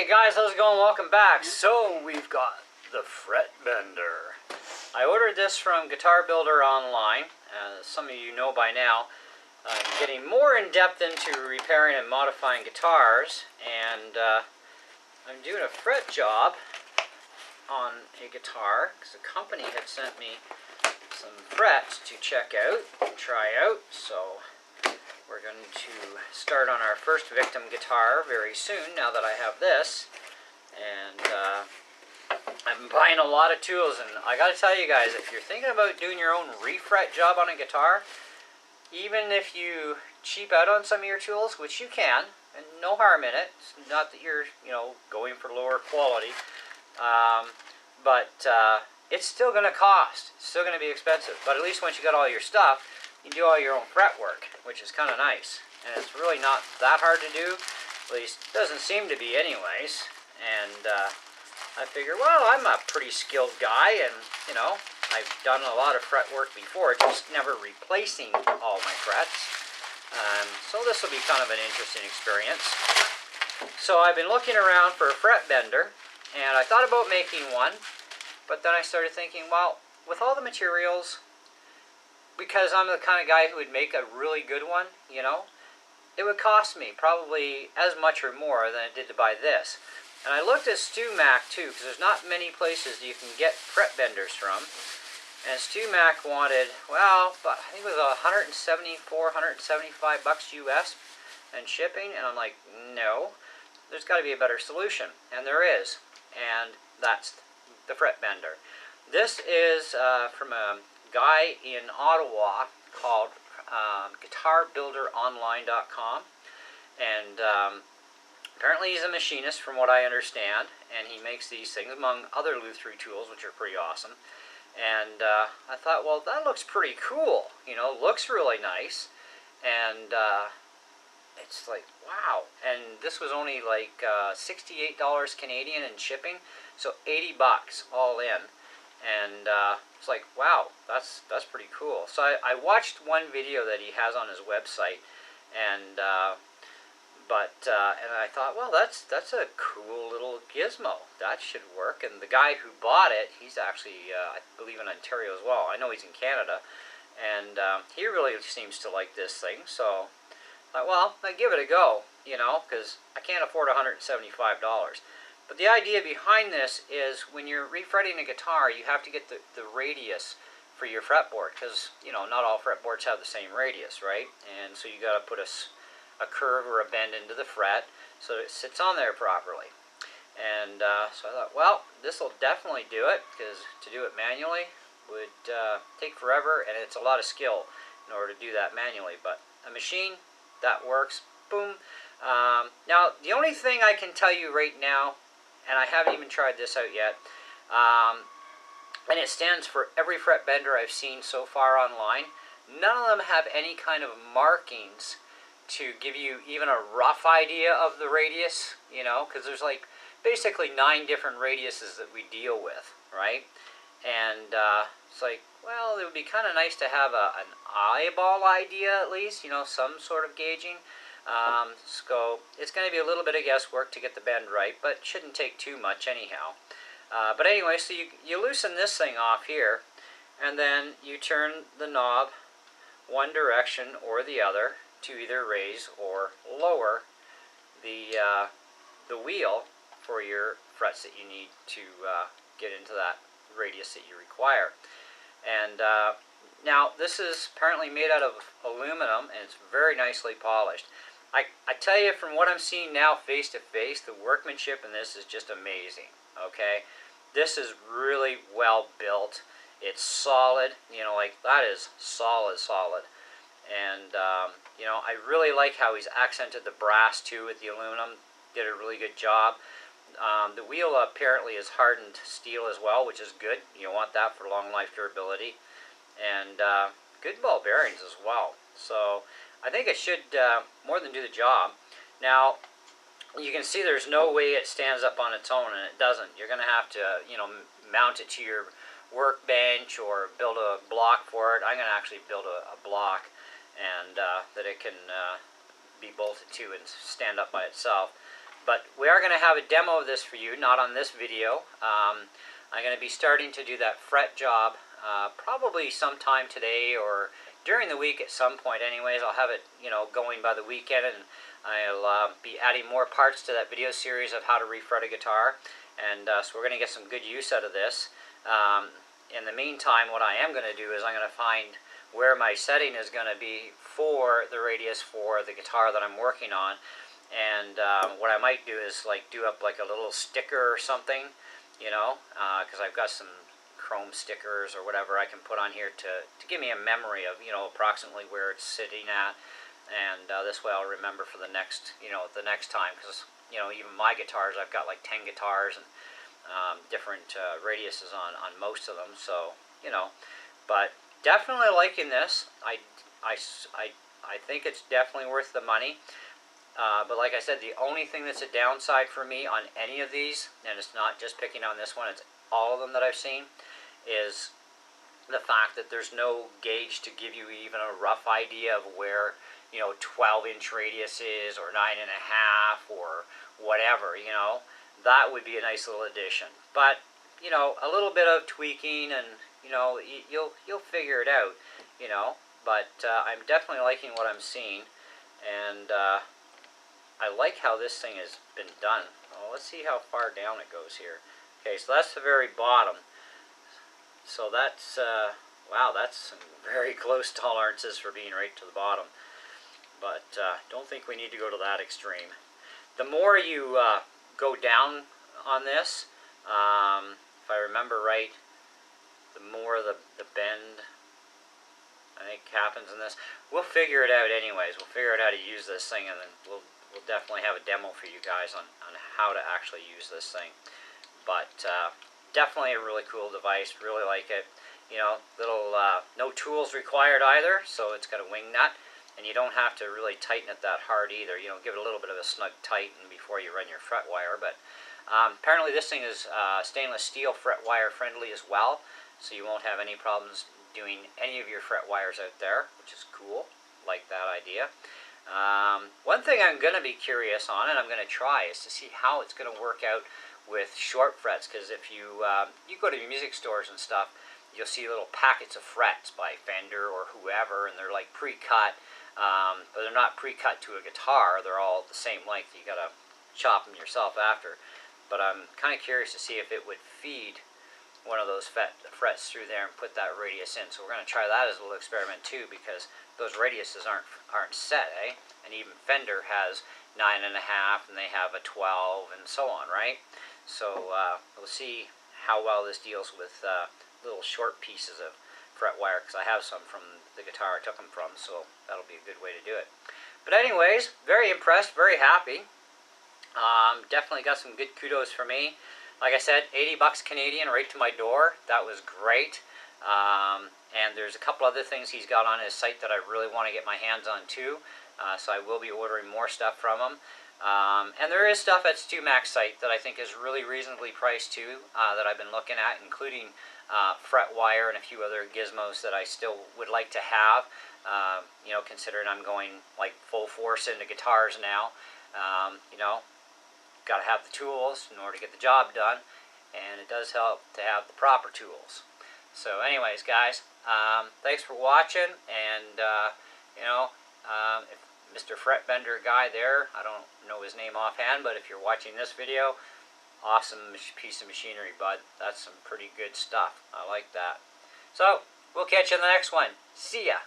Hey guys, how's it going? Welcome back. So we've got the Fret Bender. I ordered this from Guitar Builder online. As some of you know by now, I'm getting more in depth into repairing and modifying guitars, and I'm doing a fret job on a guitar because the company had sent me some frets to check out and try out. So we're going to start on our first victim guitar very soon, now that I have this. And I've been buying a lot of tools, and I gotta tell you guys, if you're thinking about doing your own refret job on a guitar, even if you cheap out on some of your tools, which you can, and no harm in it, it's not that you're, going for lower quality, but it's still gonna cost, it's still gonna be expensive. But at least once you got all your stuff, you can do all your own fret work, which is kind of nice. And it's really not that hard to do, at least it doesn't seem to be anyways. And I figure, well, I'm a pretty skilled guy, and I've done a lot of fret work before, just never replacing all my frets. So this will be kind of an interesting experience. So I've been looking around for a fret bender, and I thought about making one, but then I started thinking, well, with all the materials, because I'm the kind of guy who would make a really good one, it would cost me probably as much or more than it did to buy this. And I looked at StewMac too, because there's not many places you can get fret benders from. And StewMac wanted, well, but I think it was $174, $175 US and shipping. And I'm like, no, there's got to be a better solution. And there is. And that's the fret bender. This is from a guy in Ottawa called GuitarBuilderOnline.com, and apparently he's a machinist from what I understand, and he makes these things among other Luthor tools, which are pretty awesome. And I thought, well, that looks pretty cool, looks really nice, and it's like, wow. And this was only like $68 Canadian in shipping, so $80 all in. And it's like, wow, that's pretty cool. So I watched one video that he has on his website, and I thought, well, that's a cool little gizmo. That should work. And the guy who bought it, he's actually, I believe, in Ontario as well. I know he's in Canada, and he really seems to like this thing. So I thought, well, I'll give it a go, because I can't afford $175. But the idea behind this is when you're refretting a guitar, you have to get the radius for your fretboard, because not all fretboards have the same radius, right? And so you got to put a curve or a bend into the fret so that it sits on there properly. And so I thought, well, this will definitely do it, because to do it manually would take forever, and it's a lot of skill in order to do that manually. But a machine, that works. Boom. Now, the only thing I can tell you right now, and I haven't even tried this out yet, and it stands for every fret bender I've seen so far online, none of them have any kind of markings to give you even a rough idea of the radius, because there's like basically 9 different radiuses that we deal with, right? And it's like, well, it would be kind of nice to have an eyeball idea at least, some sort of gauging. So it's going to be a little bit of guesswork to get the bend right, but it shouldn't take too much anyhow. But anyway, so you loosen this thing off here, and then you turn the knob one direction or the other to either raise or lower the wheel for your frets that you need to get into that radius that you require. And now this is apparently made out of aluminum, and it's very nicely polished. I tell you, from what I'm seeing now face to face, the workmanship in this is just amazing, okay? This is really well built. It's solid, like that is solid. And, I really like how he's accented the brass too with the aluminum. Did a really good job. The wheel apparently is hardened steel as well, which is good. You want that for long life durability. And good ball bearings as well. So I think it should more than do the job. Now, you can see there's no way it stands up on its own, and it doesn't. You're going to have to, mount it to your workbench or build a block for it. I'm going to actually build a block, and that it can be bolted to and stand up by itself. But we are going to have a demo of this for you, not on this video. I'm going to be starting to do that fret job probably sometime today or during the week at some point. Anyways, I'll have it, going by the weekend, and I'll be adding more parts to that video series of how to refret a guitar. And so we're going to get some good use out of this. In the meantime, what I am going to do is I'm going to find where my setting is going to be for the radius for the guitar that I'm working on. And what I might do is do up like a little sticker or something, because I've got some chrome stickers or whatever I can put on here to give me a memory of, approximately where it's sitting at. And this way I'll remember for the next, the next time, because, even my guitars, I've got like 10 guitars and different radiuses on most of them. So, but definitely liking this. I think it's definitely worth the money. But like I said, the only thing that's a downside for me on any of these, and it's not just picking on this one, it's all of them that I've seen, is the fact that there's no gauge to give you even a rough idea of where, 12-inch radius is, or 9.5, or whatever, That would be a nice little addition. But, a little bit of tweaking and, you'll figure it out, But I'm definitely liking what I'm seeing. And I like how this thing has been done. Well, let's see how far down it goes here. Okay, so that's the very bottom. So that's, wow, that's some very close tolerances for being right to the bottom. But don't think we need to go to that extreme. The more you go down on this, if I remember right, the more the bend, I think, happens in this. We'll figure it out anyways. We'll figure out how to use this thing, and then we'll definitely have a demo for you guys on how to actually use this thing. But definitely a really cool device. Really like it. Little no tools required either. So it's got a wing nut, and you don't have to really tighten it that hard either. Give it a little bit of a snug tighten before you run your fret wire. But apparently this thing is stainless steel fret wire friendly as well, so you won't have any problems doing any of your fret wires out there, which is cool. Like that idea. One thing I'm going to be curious on, and I'm going to try, is to see how it's going to work out with short frets. Because if you go to music stores and stuff, you'll see little packets of frets by Fender or whoever, and they're like pre-cut, but they're not pre-cut to a guitar. They're all the same length. You got to chop them yourself after. But I'm kind of curious to see if it would feed one of those frets through there and put that radius in. So we're going to try that as a little experiment too, because those radiuses aren't set, eh? And even Fender has 9.5, and they have a 12, and so on, right? So we'll see how well this deals with little short pieces of fret wire, because I have some from the guitar I took them from, so that'll be a good way to do it. But anyways, very impressed, very happy. Definitely got some good kudos for me. Like I said, 80 bucks Canadian right to my door. That was great. And there's a couple other things he's got on his site that I really want to get my hands on too. So I will be ordering more stuff from him. And there is stuff at StewMac's site that I think is really reasonably priced too, that I've been looking at, including fret wire and a few other gizmos that I still would like to have. Considering I'm going like full force into guitars now. Got to have the tools in order to get the job done, and it does help to have the proper tools. So anyways, guys, thanks for watching, and if Mr. Fretbender guy there, I don't know his name offhand, but if you're watching this video, awesome piece of machinery, bud. That's some pretty good stuff. I like that. So we'll catch you in the next one. See ya.